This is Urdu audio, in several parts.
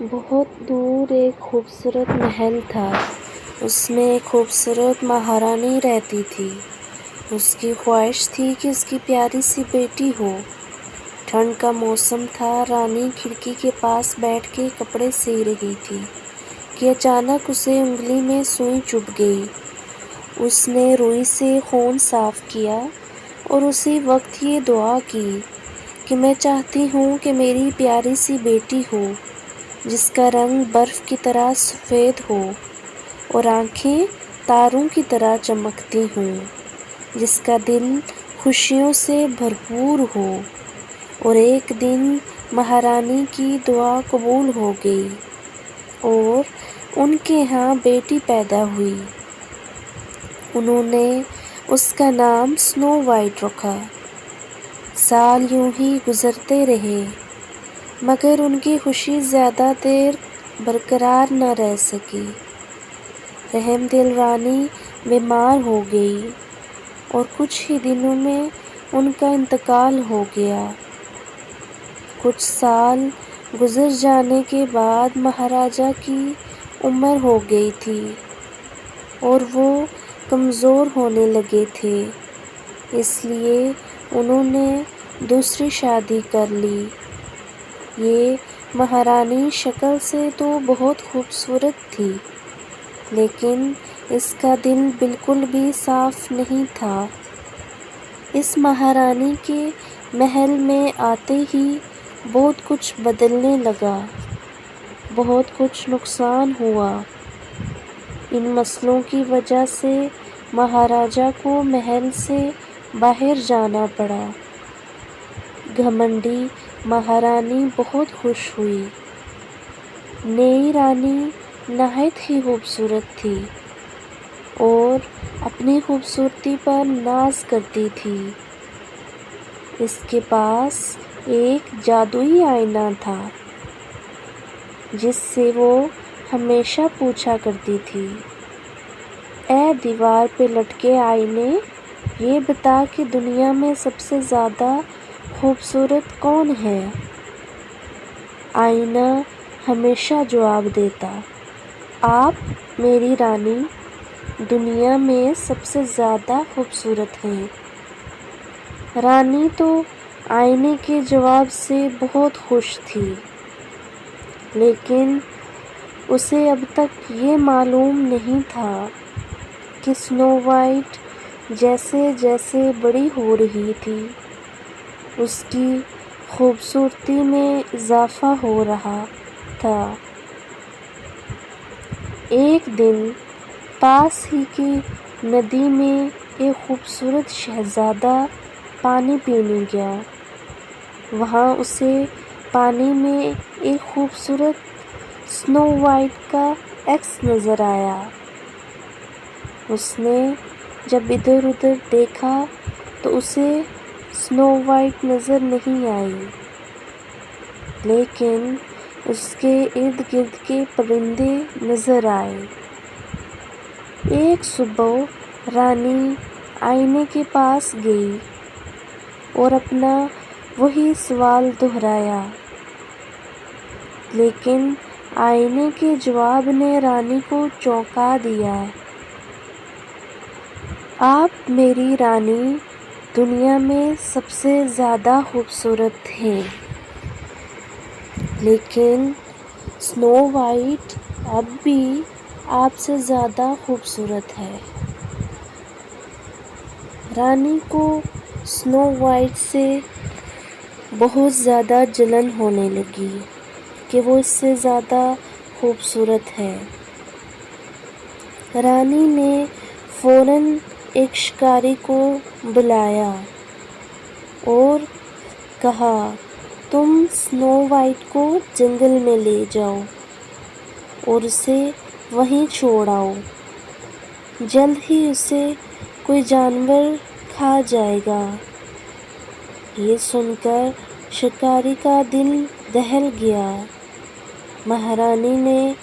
بہت دور ایک خوبصورت محل تھا۔ اس میں ایک خوبصورت مہارانی رہتی تھی۔ اس کی خواہش تھی کہ اس کی پیاری سی بیٹی ہو۔ ٹھنڈ کا موسم تھا۔ رانی کھڑکی کے پاس بیٹھ کے کپڑے سی رہی تھی کہ اچانک اسے انگلی میں سوئی چبھ گئی۔ اس نے روئی سے خون صاف کیا اور اسی وقت یہ دعا کی کہ میں چاہتی ہوں کہ میری پیاری سی بیٹی ہو، جس کا رنگ برف کی طرح سفید ہو اور آنکھیں تاروں کی طرح چمکتی ہوں، جس کا دل خوشیوں سے بھرپور ہو۔ اور ایک دن مہارانی کی دعا قبول ہو گئی اور ان کے ہاں بیٹی پیدا ہوئی۔ انہوں نے اس کا نام سنو وائٹ رکھا۔ سال یوں ہی گزرتے رہے، مگر ان کی خوشی زیادہ دیر برقرار نہ رہ سکی۔ رحم دل رانی بیمار ہو گئی اور کچھ ہی دنوں میں ان کا انتقال ہو گیا۔ کچھ سال گزر جانے کے بعد مہاراجا کی عمر ہو گئی تھی اور وہ کمزور ہونے لگے تھے، اس لیے انہوں نے دوسری شادی کر لی۔ یہ مہارانی شکل سے تو بہت خوبصورت تھی، لیکن اس کا دل بالکل بھی صاف نہیں تھا۔ اس مہارانی کے محل میں آتے ہی بہت کچھ بدلنے لگا، بہت کچھ نقصان ہوا۔ ان مسئلوں کی وجہ سے مہاراجا کو محل سے باہر جانا پڑا۔ گھمنڈی مہارانی بہت خوش ہوئی۔ نئی رانی نہایت ہی خوبصورت تھی اور اپنی خوبصورتی پر ناز کرتی تھی۔ اس کے پاس ایک جادوئی آئینہ تھا، جس سے وہ ہمیشہ پوچھا کرتی تھی، اے دیوار پہ لٹکے آئینے، یہ بتا کہ دنیا میں سب سے زیادہ خوبصورت کون ہے؟ آئینہ ہمیشہ جواب دیتا، آپ میری رانی دنیا میں سب سے زیادہ خوبصورت ہیں۔ رانی تو آئینے کے جواب سے بہت خوش تھی، لیکن اسے اب تک یہ معلوم نہیں تھا کہ سنو وائٹ جیسے جیسے بڑی ہو رہی تھی، اس کی خوبصورتی میں اضافہ ہو رہا تھا۔ ایک دن پاس ہی کی ندی میں ایک خوبصورت شہزادہ پانی پینے گیا۔ وہاں اسے پانی میں ایک خوبصورت سنو وائٹ کا عکس نظر آیا۔ اس نے جب ادھر ادھر دیکھا تو اسے سنو وائٹ نظر نہیں آئی، لیکن اس کے ارد گرد کے پرندے نظر آئے۔ ایک صبح رانی آئینے کے پاس گئی اور اپنا وہی سوال دہرایا، لیکن آئینے کے جواب نے رانی کو چونکا دیا۔ آپ میری رانی دنیا میں سب سے زیادہ خوبصورت ہیں، لیکن سنو وائٹ اب بھی آپ سے زیادہ خوبصورت ہے۔ رانی کو سنو وائٹ سے بہت زیادہ جلن ہونے لگی کہ وہ اس سے زیادہ خوبصورت ہے۔ رانی نے فوراً ایک شکاری کو بلایا اور کہا، تم سنو وائٹ کو جنگل میں لے جاؤ اور اسے وہیں چھوڑ آؤ، جلد ہی اسے کوئی جانور کھا جائے گا۔ یہ سن کر شکاری کا دل دہل گیا۔ مہارانی نے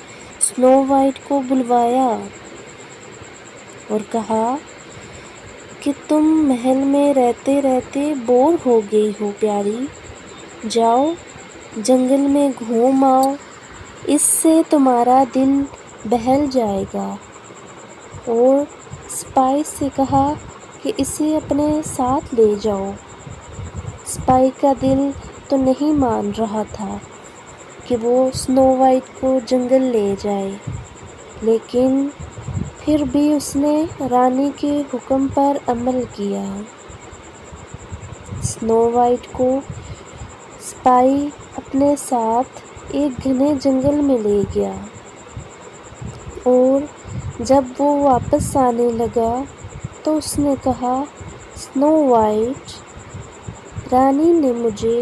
سنو وائٹ کو بلوایا اور کہا کہ تم محل میں رہتے رہتے بور ہو گئی ہو پیاری، جاؤ جنگل میں گھوم آؤ اس سے تمہارا دل بہل جائے گا۔ اور سپاہی سے کہا کہ اسے اپنے ساتھ لے جاؤ۔ سپاہی کا دل تو نہیں مان رہا تھا کہ وہ سنو وائٹ کو جنگل لے جائے، لیکن پھر بھی اس نے رانی کے حکم پر عمل کیا۔ سنو وائٹ کو سپاہی اپنے ساتھ ایک گھنے جنگل میں لے گیا، اور جب وہ واپس آنے لگا تو اس نے کہا، سنو وائٹ، رانی نے مجھے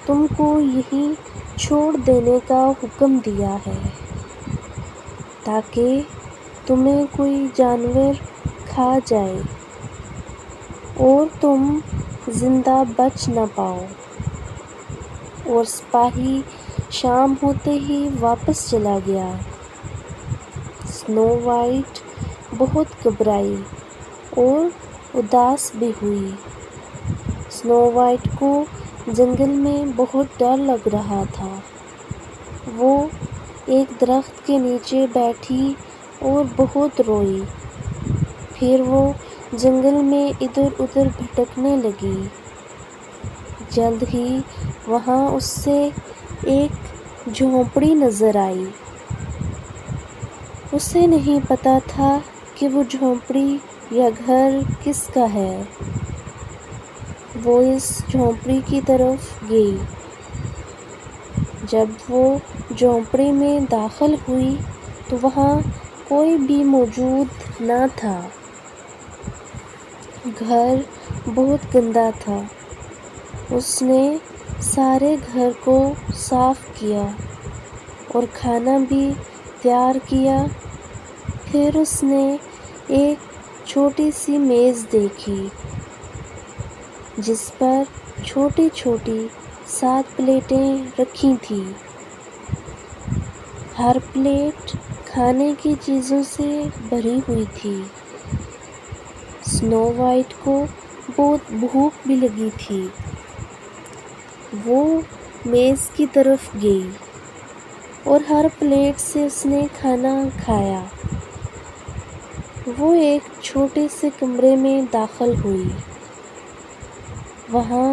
تم کو یہیں چھوڑ دینے کا حکم دیا ہے تاکہ تمہیں کوئی جانور کھا جائے اور تم زندہ بچ نہ پاؤ۔ اور سپاہی شام ہوتے ہی واپس چلا گیا۔ سنو وائٹ بہت گھبرائی اور اداس بھی ہوئی۔ سنو وائٹ کو جنگل میں بہت ڈر لگ رہا تھا۔ وہ ایک درخت کے نیچے بیٹھی اور بہت روئی۔ پھر وہ جنگل میں ادھر ادھر بھٹکنے لگی۔ جلد ہی وہاں اسے ایک جھونپڑی نظر آئی۔ اسے نہیں پتا تھا کہ وہ جھونپڑی یا گھر کس کا ہے۔ وہ اس جھونپڑی کی طرف گئی۔ جب وہ جھونپڑی میں داخل ہوئی تو وہاں کوئی بھی موجود نہ تھا۔ گھر بہت گندا تھا۔ اس نے سارے گھر کو صاف کیا اور کھانا بھی تیار کیا۔ پھر اس نے ایک چھوٹی سی میز دیکھی جس پر چھوٹی چھوٹی 7 پلیٹیں رکھی تھیں۔ ہر پلیٹ کھانے کی چیزوں سے بھری ہوئی تھی۔ سنو وائٹ کو بہت بھوک بھی لگی تھی۔ وہ میز کی طرف گئی اور ہر پلیٹ سے اس نے کھانا کھایا۔ وہ ایک چھوٹے سے کمرے میں داخل ہوئی۔ وہاں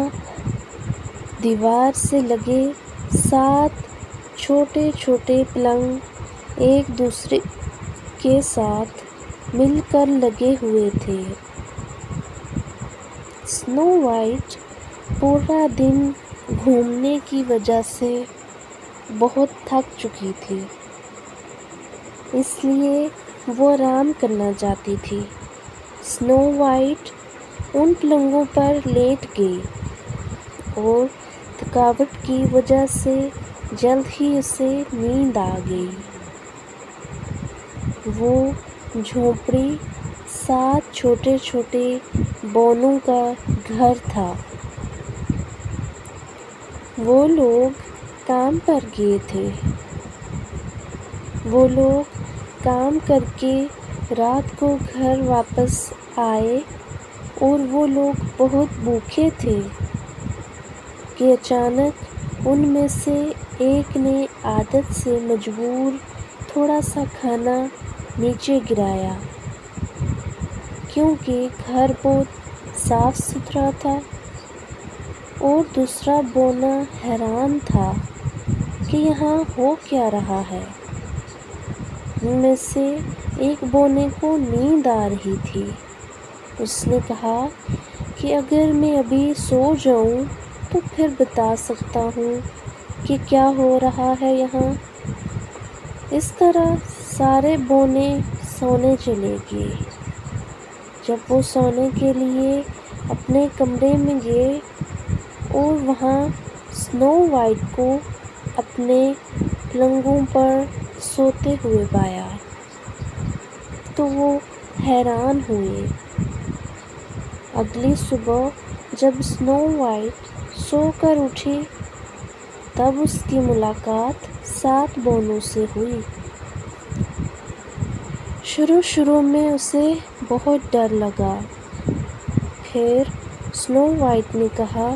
دیوار سے لگے 7 چھوٹے چھوٹے پلنگ ایک دوسرے کے ساتھ مل کر لگے ہوئے تھے۔ سنو وائٹ پورا دن گھومنے کی وجہ سے بہت تھک چکی تھی، اس لیے وہ آرام کرنا چاہتی تھی۔ سنو وائٹ ان پلنگوں پر لیٹ گئی اور تھکاوٹ کی وجہ سے جلد ہی اسے نیند آ گئی۔ وہ جھونپڑی 7 چھوٹے چھوٹے بونوں کا گھر تھا۔ وہ لوگ کام پر گئے تھے۔ وہ لوگ کام کر کے رات کو گھر واپس آئے اور وہ لوگ بہت بھوکے تھے کہ اچانک ان میں سے ایک نے عادت سے مجبور تھوڑا سا کھانا نیچے گرایا، کیونکہ گھر بہت صاف ستھرا تھا۔ اور دوسرا بونا حیران تھا کہ یہاں ہو کیا رہا ہے۔ ان میں سے ایک بونے کو نیند آ رہی تھی۔ اس نے کہا کہ اگر میں ابھی سو جاؤں تو پھر بتا سکتا ہوں کہ کیا ہو رہا ہے یہاں۔ اس طرح سارے بونے سونے چلے گئے۔ جب وہ سونے کے لیے اپنے کمرے میں گئے اور وہاں سنو وائٹ کو اپنے پلنگوں پر سوتے ہوئے پایا تو وہ حیران ہوئے۔ اگلی صبح جب سنو وائٹ سو کر اٹھی تب اس کی ملاقات 7 بونوں سے ہوئی۔ شروع میں اسے بہت ڈر لگا۔ پھر سنو وائٹ نے کہا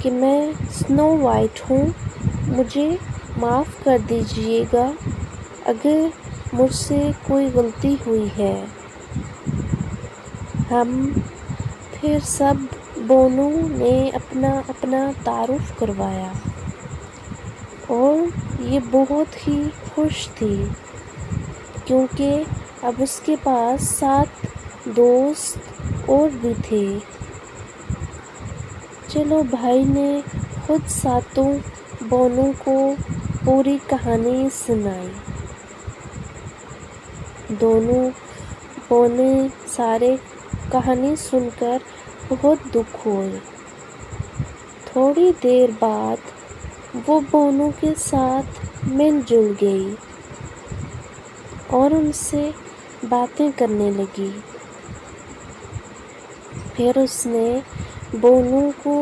کہ میں سنو وائٹ ہوں، مجھے معاف کر دیجیے گا اگر مجھ سے کوئی غلطی ہوئی ہے۔ ہم پھر سب بونوں نے اپنا اپنا تعارف کروایا اور یہ بہت ہی خوش تھی کیونکہ اب اس کے پاس 7 دوست اور بھی تھے۔ چلو بھائی نے خود 7 بونوں کو پوری کہانی سنائی۔ دونوں بونے سارے کہانی سن کر بہت دکھ ہوئے۔ تھوڑی دیر بعد وہ بونوں کے ساتھ مل جل گئی اور ان سے باتیں کرنے لگی۔ پھر اس نے بونوں کو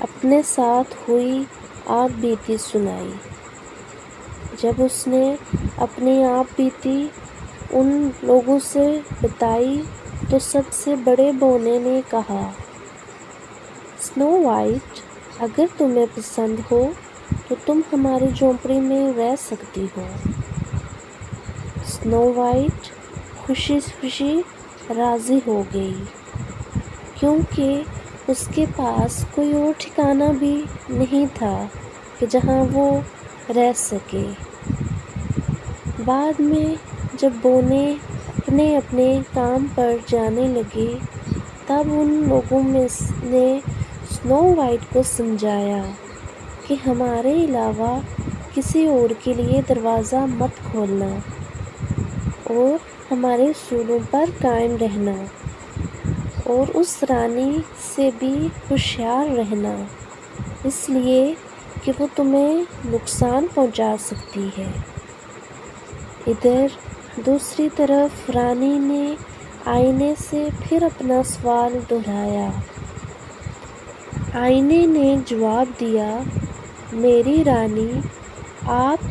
اپنے ساتھ ہوئی آپ بیتی سنائی۔ جب اس نے اپنی آپ بیتی ان لوگوں سے بتائی تو سب سے بڑے بونے نے کہا، سنو وائٹ، اگر تمہیں پسند ہو تو تم ہماری جھونپڑی میں رہ سکتی ہو۔ سنو وائٹ خوشی خوشی راضی ہو گئی کیونکہ اس کے پاس کوئی اور ٹھکانہ بھی نہیں تھا کہ جہاں وہ رہ سکے۔ بعد میں جب بونے اپنے اپنے کام پر جانے لگے تب ان لوگوں نے سنو وائٹ کو سمجھایا کہ ہمارے علاوہ کسی اور کے لیے دروازہ مت کھولنا اور ہمارے اصولوں پر قائم رہنا اور اس رانی سے بھی ہوشیار رہنا اس لیے کہ وہ تمہیں نقصان پہنچا سکتی ہے۔ ادھر دوسری طرف رانی نے آئینے سے پھر اپنا سوال دہرایا۔ آئینے نے جواب دیا، میری رانی، آپ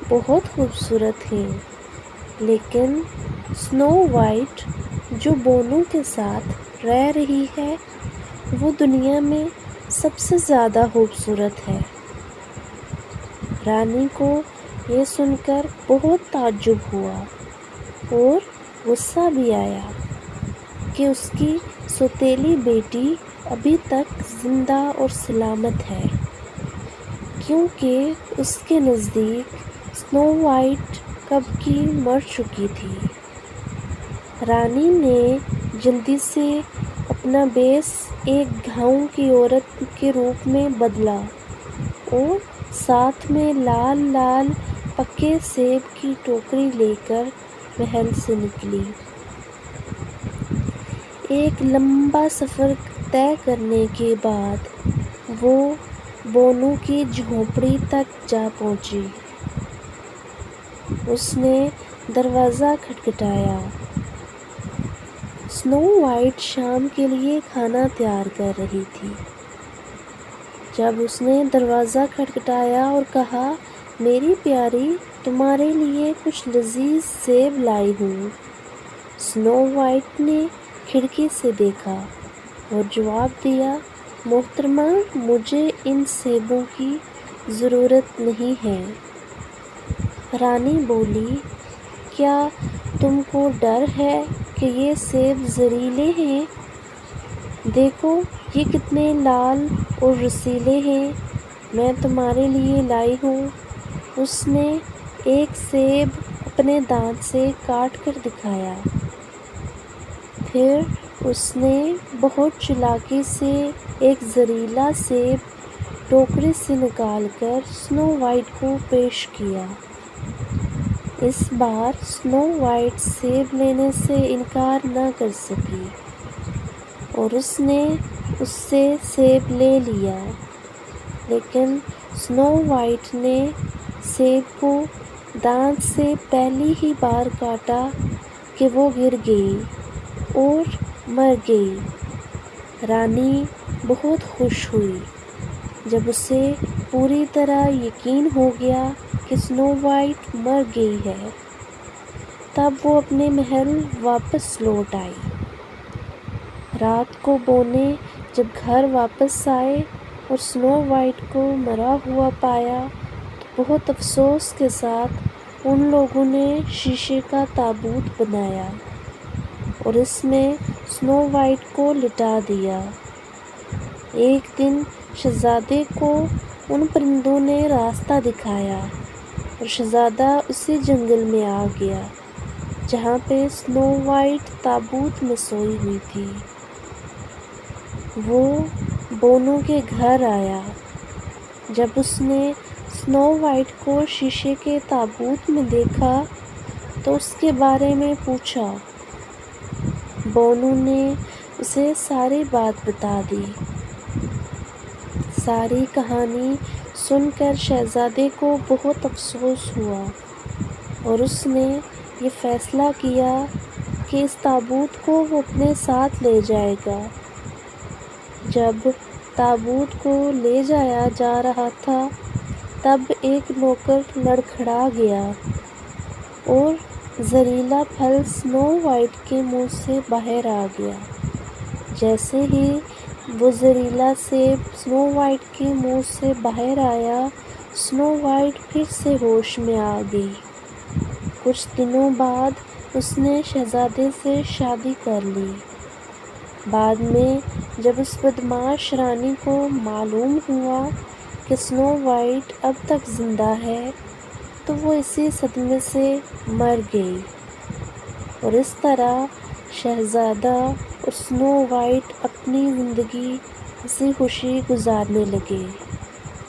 بہت خوبصورت ہیں، لیکن سنو وائٹ جو بونوں کے ساتھ رہ رہی ہے وہ دنیا میں سب سے زیادہ خوبصورت ہے۔ رانی کو یہ سن کر بہت تعجب ہوا اور غصہ بھی آیا کہ اس کی سوتیلی بیٹی ابھی تک زندہ اور سلامت ہے کیونکہ اس کے نزدیک سنو وائٹ کب کی مر چکی تھی۔ رانی نے جلدی سے اپنا بیس ایک گاؤں کی عورت کے روپ میں بدلا اور ساتھ میں لال لال پکے سیب کی ٹوکری لے کر محل سے نکلی۔ ایک لمبا سفر طے کرنے کے بعد وہ بونوں کی جھونپڑی تک جا پہنچی۔ اس نے دروازہ کھٹکھٹایا۔ سنو وائٹ شام کے لیے کھانا تیار کر رہی تھی۔ جب اس نے دروازہ کھٹکھٹایا اور کہا، میری پیاری، تمہارے لیے کچھ لذیذ سیب لائی ہوں، سنو وائٹ نے کھڑکی سے دیکھا اور جواب دیا، محترمہ، مجھے ان سیبوں کی ضرورت نہیں ہے۔ رانی بولی، کیا تم کو ڈر ہے کہ یہ سیب زہریلے ہیں؟ دیکھو یہ کتنے لال اور رسیلے ہیں، میں تمہارے لیے لائی ہوں۔ اس نے ایک سیب اپنے دانت سے کاٹ کر دکھایا۔ پھر اس نے بہت چالاکی سے ایک زہریلا سیب ٹوکری سے نکال کر سنو وائٹ کو پیش کیا۔ اس بار سنو وائٹ سیب لینے سے انکار نہ کر سکی اور اس نے اس سے سیب لے لیا، لیکن سنو وائٹ نے سیب کو دانت سے پہلی ہی بار کاٹا کہ وہ گر گئی اور مر گئی۔ رانی بہت خوش ہوئی جب اسے پوری طرح یقین ہو گیا کہ سنو وائٹ مر گئی ہے۔ تب وہ اپنے محل واپس لوٹ آئی۔ رات کو بونے جب گھر واپس آئے اور سنو وائٹ کو مرا ہوا پایا تو بہت افسوس کے ساتھ ان لوگوں نے شیشے کا تابوت بنایا اور اس میں سنو وائٹ کو لٹا دیا۔ ایک دن شہزادے کو ان پرندوں نے راستہ دکھایا اور شہزادہ اسی جنگل میں آ گیا جہاں پہ سنو وائٹ تابوت میں سوئی ہوئی تھی۔ وہ بونو کے گھر آیا۔ جب اس نے سنو وائٹ کو شیشے کے تابوت میں دیکھا تو اس کے بارے میں پوچھا۔ بونو نے اسے ساری بات بتا دی۔ ساری کہانی سن کر شہزادے کو بہت افسوس ہوا اور اس نے یہ فیصلہ کیا کہ اس تابوت کو وہ اپنے ساتھ لے جائے گا۔ جب تابوت کو لے جایا جا رہا تھا تب ایک نوکر لڑکھڑا گیا اور زہریلا پھل سنو وائٹ کے منہ سے باہر آ گیا۔ جیسے ہی وہ زہریلا سیب سنو وائٹ کے منہ سے باہر آیا، سنو وائٹ پھر سے ہوش میں آ گئی۔ کچھ دنوں بعد اس نے شہزادے سے شادی کر لی۔ بعد میں جب اس بدمعاش رانی کو معلوم ہوا کہ سنو وائٹ اب تک زندہ ہے تو وہ اسی صدمے سے مر گئی اور اس طرح شہزادہ اور سنو وائٹ اپنی زندگی ہنسی خوشی گزارنے لگے۔